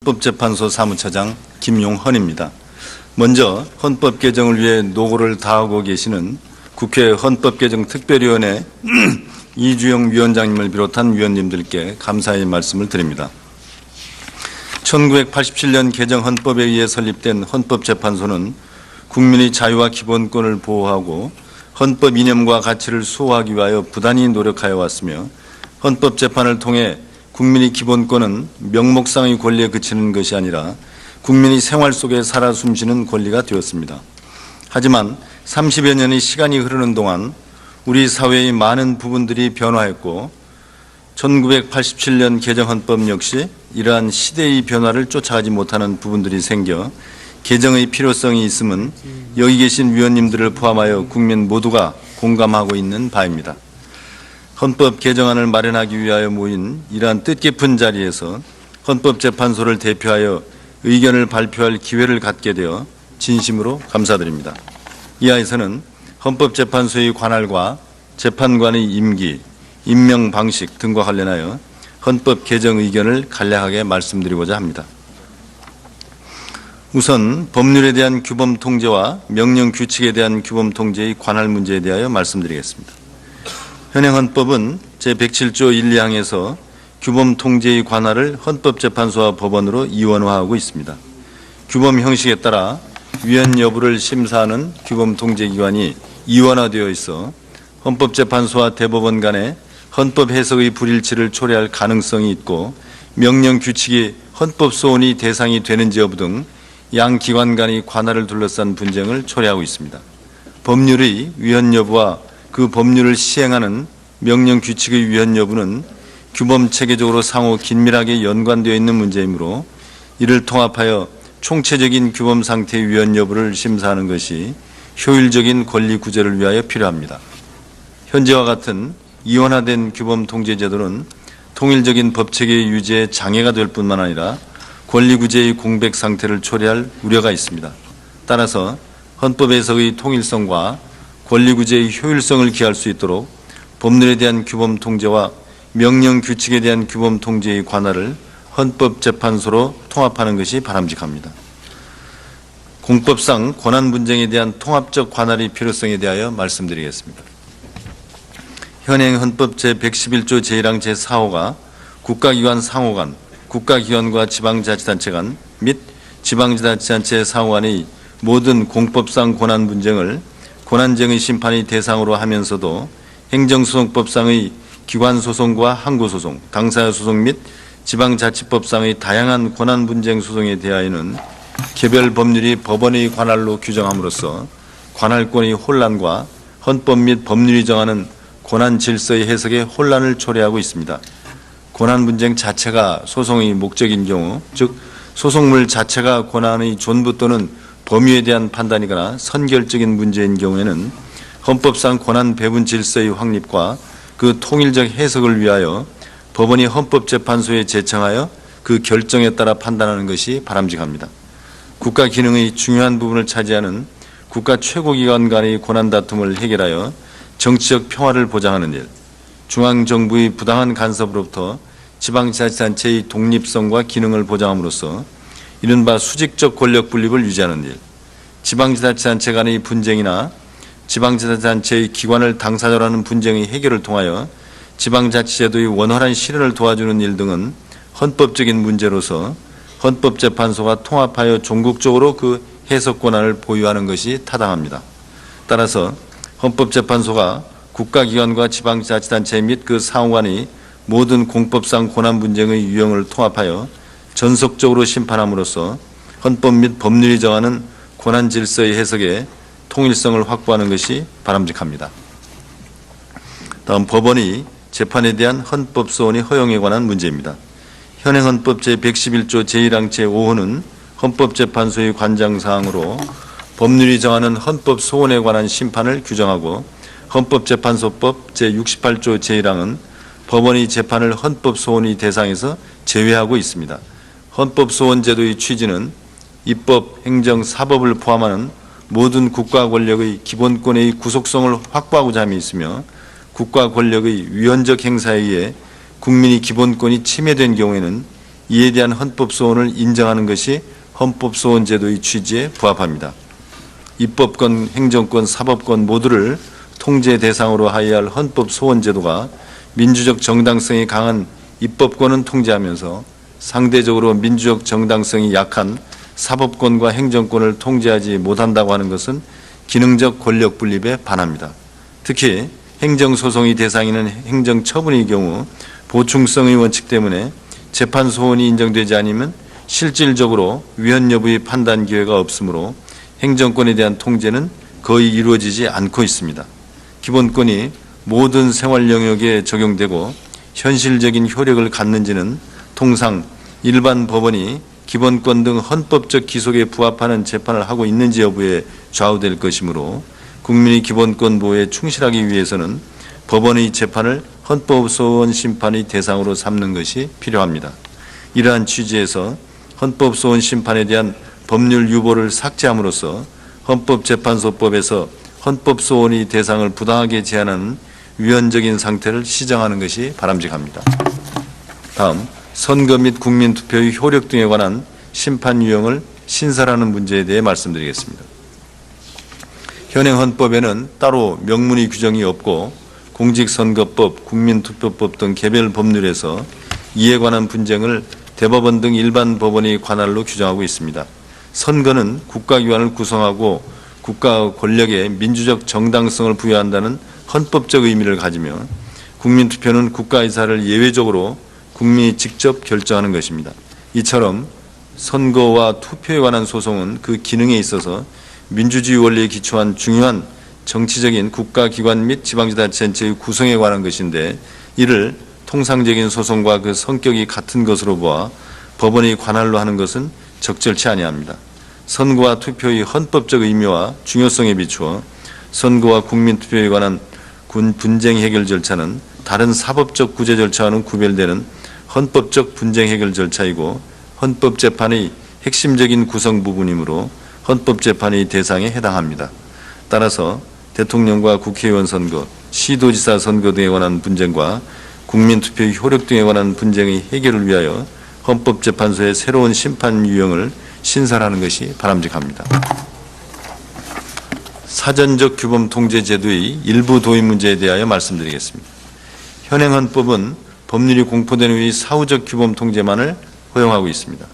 헌법재판소 사무처장 김용헌입니다. 먼저 헌법 개정을 위해 노고를 다하고 계시는 국회 헌법개정특별위원회 이주영 위원장님을 비롯한 위원님들께 감사의 말씀을 드립니다. 1987년 개정 헌법에 의해 설립된 헌법재판소는 국민의 자유와 기본권을 보호하고 헌법 이념과 가치를 수호하기 위하여 부단히 노력하여 왔으며, 헌법재판을 통해 국민의 기본권은 명목상의 권리에 그치는 것이 아니라 국민의 생활 속에 살아 숨쉬는 권리가 되었습니다. 하지만 30여 년의 시간이 흐르는 동안 우리 사회의 많은 부분들이 변화했고, 1987년 개정 헌법 역시 이러한 시대의 변화를 쫓아가지 못하는 부분들이 생겨 개정의 필요성이 있음은 여기 계신 위원님들을 포함하여 국민 모두가 공감하고 있는 바입니다. 헌법 개정안을 마련하기 위하여 모인 이러한 뜻깊은 자리에서 헌법재판소를 대표하여 의견을 발표할 기회를 갖게 되어 진심으로 감사드립니다. 이하에서는 헌법재판소의 관할과 재판관의 임기, 임명 방식 등과 관련하여 헌법 개정 의견을 간략하게 말씀드리고자 합니다. 우선 법률에 대한 규범 통제와 명령 규칙에 대한 규범 통제의 관할 문제에 대하여 말씀드리겠습니다. 현행 헌법은 제107조 1, 2항에서 규범 통제의 관할을 헌법재판소와 법원으로 이원화하고 있습니다. 규범 형식에 따라 위헌 여부를 심사하는 규범 통제기관이 이원화되어 있어 헌법재판소와 대법원 간에 헌법 해석의 불일치를 초래할 가능성이 있고, 명령 규칙이 헌법 소원이 대상이 되는지 여부 등 양 기관 간의 관할을 둘러싼 분쟁을 초래하고 있습니다. 법률의 위헌 여부와 그 법률을 시행하는 명령 규칙의 위헌 여부는 규범 체계적으로 상호 긴밀하게 연관되어 있는 문제이므로 이를 통합하여 총체적인 규범 상태의 위헌 여부를 심사하는 것이 효율적인 권리 구제를 위하여 필요합니다. 현재와 같은 이원화된 규범 통제 제도는 통일적인 법체계의 유지에 장애가 될 뿐만 아니라 권리 구제의 공백 상태를 초래할 우려가 있습니다. 따라서 헌법 해석의 통일성과 권리 구제의 효율성을 기할 수 있도록 법률에 대한 규범 통제와 명령 규칙에 대한 규범 통제의 관할을 헌법재판소로 통합하는 것이 바람직합니다. 공법상 권한 분쟁에 대한 통합적 관할의 필요성에 대하여 말씀드리겠습니다. 현행 헌법 제111조 제1항 제4호가 국가기관 상호 간, 국가기관과 지방자치단체 간 및 지방자치단체 상호 간의 모든 공법상 권한 분쟁을 권한쟁의 심판의 대상으로 하면서도 행정소송법상의 기관소송과 항고소송, 당사자소송 및 지방자치법상의 다양한 권한분쟁 소송에 대하여는 개별 법률이 법원의 관할로 규정함으로써 관할권의 혼란과 헌법 및 법률이 정하는 권한 질서의 해석에 혼란을 초래하고 있습니다. 권한 분쟁 자체가 소송의 목적인 경우, 즉 소송물 자체가 권한의 존부 또는 범위에 대한 판단이거나 선결적인 문제인 경우에는 헌법상 권한 배분 질서의 확립과 그 통일적 해석을 위하여 법원이 헌법재판소에 제청하여 그 결정에 따라 판단하는 것이 바람직합니다. 국가 기능의 중요한 부분을 차지하는 국가 최고기관 간의 권한 다툼을 해결하여 정치적 평화를 보장하는 일, 중앙정부의 부당한 간섭으로부터 지방자치단체의 독립성과 기능을 보장함으로써 이른바 수직적 권력 분립을 유지하는 일, 지방자치단체 간의 분쟁이나 지방자치단체의 기관을 당사자로 하는 분쟁의 해결을 통하여 지방자치제도의 원활한 실현을 도와주는 일 등은 헌법적인 문제로서 헌법재판소가 통합하여 종국적으로 그 해석 권한을 보유하는 것이 타당합니다. 따라서 헌법재판소가 국가기관과 지방자치단체 및 그 상호간의 모든 공법상 권한 분쟁의 유형을 통합하여 전속적으로 심판함으로써 헌법 및 법률이 정하는 권한 질서의 해석에 통일성을 확보하는 것이 바람직합니다. 다음, 법원이 재판에 대한 헌법 소원의 허용에 관한 문제입니다. 현행 헌법 제111조 제1항 제5호는 헌법재판소의 관장사항으로 법률이 정하는 헌법 소원에 관한 심판을 규정하고, 헌법재판소법 제68조 제1항은 법원의 재판을 헌법 소원의 대상에서 제외하고 있습니다. 헌법 소원 제도의 취지는 입법, 행정, 사법을 포함하는 모든 국가 권력의 기본권의 구속성을 확보하고자 함이 있으며, 국가 권력의 위헌적 행사에 의해 국민의 기본권이 침해된 경우에는 이에 대한 헌법소원을 인정하는 것이 헌법소원 제도의 취지에 부합합니다. 입법권, 행정권, 사법권 모두를 통제 대상으로 하여야 할 헌법소원 제도가 민주적 정당성이 강한 입법권은 통제하면서 상대적으로 민주적 정당성이 약한 사법권과 행정권을 통제하지 못한다고 하는 것은 기능적 권력 분립에 반합니다. 특히 행정소송의 대상이는 행정처분의 경우 보충성의 원칙 때문에 재판 소원이 인정되지 않으면 실질적으로 위헌 여부의 판단 기회가 없으므로 행정권에 대한 통제는 거의 이루어지지 않고 있습니다. 기본권이 모든 생활 영역에 적용되고 현실적인 효력을 갖는지는 통상 일반 법원이 기본권 등 헌법적 기속에 부합하는 재판을 하고 있는지 여부에 좌우될 것이므로 국민의 기본권 보호에 충실하기 위해서는 법원의 재판을 헌법소원 심판의 대상으로 삼는 것이 필요합니다. 이러한 취지에서 헌법소원 심판에 대한 법률 유보를 삭제함으로써 헌법재판소법에서 헌법소원의 대상을 부당하게 제한하는 위헌적인 상태를 시정하는 것이 바람직합니다. 다음, 선거 및 국민투표의 효력 등에 관한 심판 유형을 신설하는 문제에 대해 말씀드리겠습니다. 현행 헌법에는 따로 명문의 규정이 없고 공직선거법, 국민투표법 등 개별 법률에서 이에 관한 분쟁을 대법원 등 일반 법원의 관할로 규정하고 있습니다. 선거는 국가기관을 구성하고 국가 권력에 민주적 정당성을 부여한다는 헌법적 의미를 가지며 국민투표는 국가의사를 예외적으로 국민이 직접 결정하는 것입니다. 이처럼 선거와 투표에 관한 소송은 그 기능에 있어서 민주주의 원리에 기초한 중요한 정치적인 국가기관 및 지방자치단체의 구성에 관한 것인데 이를 통상적인 소송과 그 성격이 같은 것으로 보아 법원의 관할로 하는 것은 적절치 아니합니다. 선거와 투표의 헌법적 의미와 중요성에 비추어 선거와 국민투표에 관한 분쟁 해결 절차는 다른 사법적 구제 절차와는 구별되는 헌법적 분쟁 해결 절차이고 헌법재판의 핵심적인 구성 부분이므로 헌법재판의 대상에 해당합니다. 따라서 대통령과 국회의원 선거, 시도지사 선거 등에 관한 분쟁과 국민투표의 효력 등에 관한 분쟁의 해결을 위하여 헌법재판소의 새로운 심판 유형을 신설하는 것이 바람직합니다. 사전적 규범 통제 제도의 일부 도입 문제에 대하여 말씀드리겠습니다. 현행 헌법은 법률이 공포된 후의 사후적 규범 통제만을 허용하고 있습니다.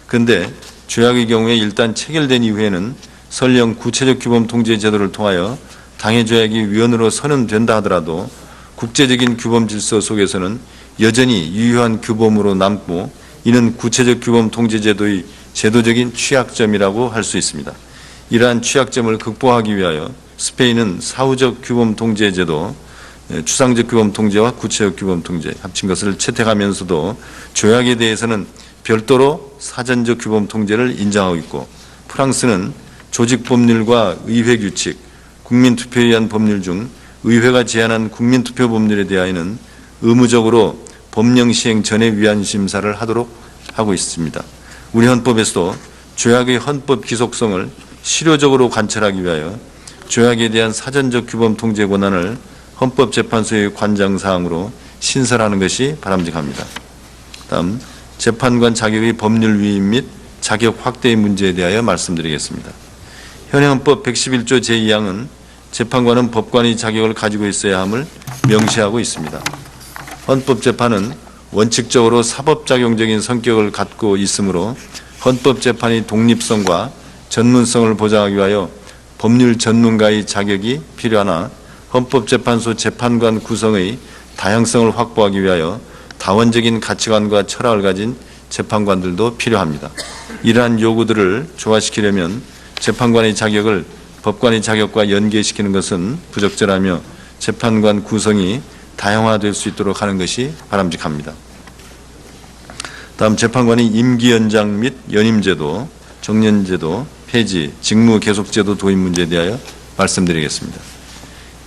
그런데 조약의 경우에 일단 체결된 이후에는 설령 구체적 규범 통제 제도를 통하여 당해 조약이 위헌으로 선언된다 하더라도 국제적인 규범 질서 속에서는 여전히 유효한 규범으로 남고 이는 구체적 규범 통제 제도의 제도적인 취약점이라고 할 수 있습니다. 이러한 취약점을 극복하기 위하여 스페인은 사후적 규범 통제 제도, 추상적 규범 통제와 구체적 규범 통제 합친 것을 채택하면서도 조약에 대해서는 별도로 사전적 규범 통제를 인정하고 있고 프랑스는 조직 법률과 의회 규칙, 국민투표에 의한 법률 중 의회가 제안한 국민투표 법률에 대하여는 의무적으로 법령 시행 전에 위헌 심사를 하도록 하고 있습니다. 우리 헌법에서도 조약의 헌법 기속성을 실효적으로 관철하기 위하여 조약에 대한 사전적 규범 통제 권한을 헌법재판소의 관장사항으로 신설하는 것이 바람직합니다. 다음, 재판관 자격의 법률 위임 및 자격 확대의 문제에 대하여 말씀드리겠습니다. 현행 헌법 111조 제2항은 재판관은 법관의 자격을 가지고 있어야 함을 명시하고 있습니다. 헌법재판은 원칙적으로 사법작용적인 성격을 갖고 있으므로 헌법재판의 독립성과 전문성을 보장하기 위하여 법률 전문가의 자격이 필요하나 헌법재판소 재판관 구성의 다양성을 확보하기 위하여 다원적인 가치관과 철학을 가진 재판관들도 필요합니다. 이러한 요구들을 조화시키려면 재판관의 자격을 법관의 자격과 연계시키는 것은 부적절하며 재판관 구성이 다양화될 수 있도록 하는 것이 바람직합니다. 다음, 재판관의 임기 연장 및 연임제도, 정년제도, 폐지, 직무 계속제도 도입 문제에 대하여 말씀드리겠습니다.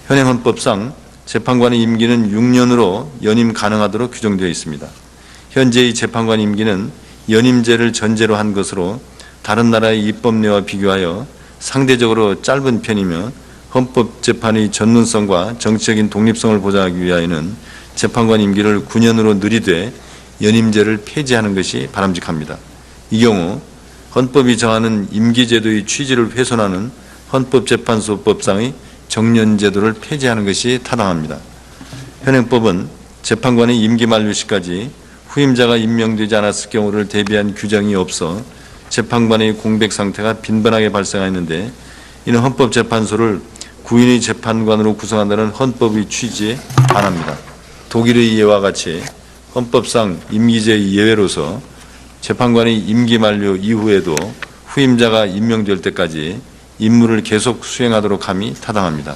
현행 헌법상 재판관의 임기는 6년으로 연임 가능하도록 규정되어 있습니다. 현재의 재판관 임기는 연임제를 전제로 한 것으로 다른 나라의 입법례와 비교하여 상대적으로 짧은 편이며 헌법재판의 전문성과 정치적인 독립성을 보장하기 위하여는 재판관 임기를 9년으로 늘리되 연임제를 폐지하는 것이 바람직합니다. 이 경우 헌법이 정하는 임기제도의 취지를 훼손하는 헌법재판소법상의 정년제도를 폐지하는 것이 타당합니다. 현행법은 재판관의 임기 만료 시까지 후임자가 임명되지 않았을 경우를 대비한 규정이 없어 재판관의 공백 상태가 빈번하게 발생하였는데, 이는 헌법재판소를 구인의 재판관으로 구성한다는 헌법의 취지에 반합니다. 독일의 예와 같이 헌법상 임기제의 예외로서 재판관의 임기 만료 이후에도 후임자가 임명될 때까지 임무를 계속 수행하도록 함이 타당합니다.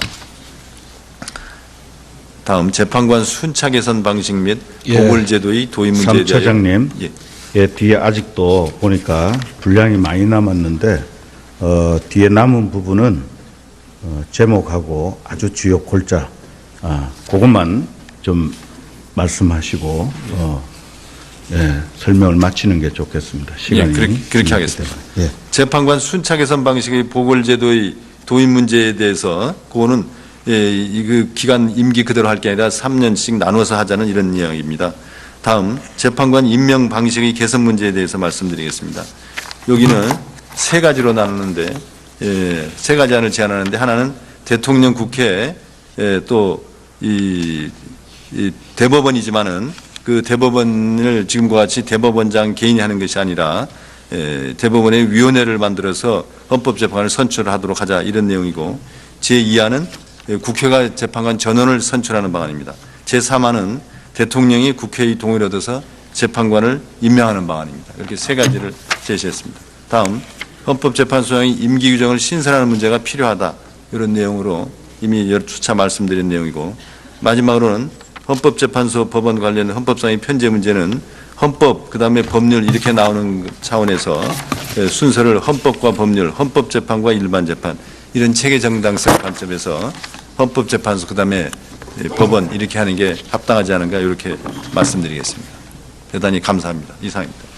다음 재판관 순차 개선 방식 및 보궐제도의 도입 문제에 대하여. 3차장님, 뒤에 아직도 보니까 분량이 많이 남았는데 뒤에 남은 부분은 제목하고 아주 주요 골자 그것만 좀 말씀하시고 설명을 마치는 게 좋겠습니다. 시간이 그렇게 하겠습니다. 재판관 순차 개선 방식의 보궐제도의 도입 문제에 대해서 그거는 그 기간 임기 그대로 할 게 아니라 3년씩 나눠서 하자는 이런 이야기입니다. 다음 재판관 임명 방식의 개선 문제에 대해서 말씀드리겠습니다. 여기는 세 가지로 나누는데 세 가지 안을 제안하는데, 하나는 대통령, 국회, 또 이 대법원이지만은 그 대법원을 지금과 같이 대법원장 개인이 하는 것이 아니라 대법원의 위원회를 만들어서 헌법재판관을 선출하도록 하자, 이런 내용이고, 제2안은 국회가 재판관 전원을 선출하는 방안입니다. 제3안은 대통령이 국회의 동의를 얻어서 재판관을 임명하는 방안입니다. 이렇게 세 가지를 제시했습니다. 다음 헌법재판소의 임기 규정을 신설하는 문제가 필요하다, 이런 내용으로 이미 여러 차례 말씀드린 내용이고, 마지막으로는 헌법재판소 법원 관련 헌법상의 편제 문제는 헌법 그다음에 법률 이렇게 나오는 차원에서 순서를 헌법과 법률, 헌법재판과 일반재판, 이런 체계 정당성 관점에서 헌법재판소 그다음에 법원 이렇게 하는 게 합당하지 않은가, 이렇게 말씀드리겠습니다. 대단히 감사합니다. 이상입니다.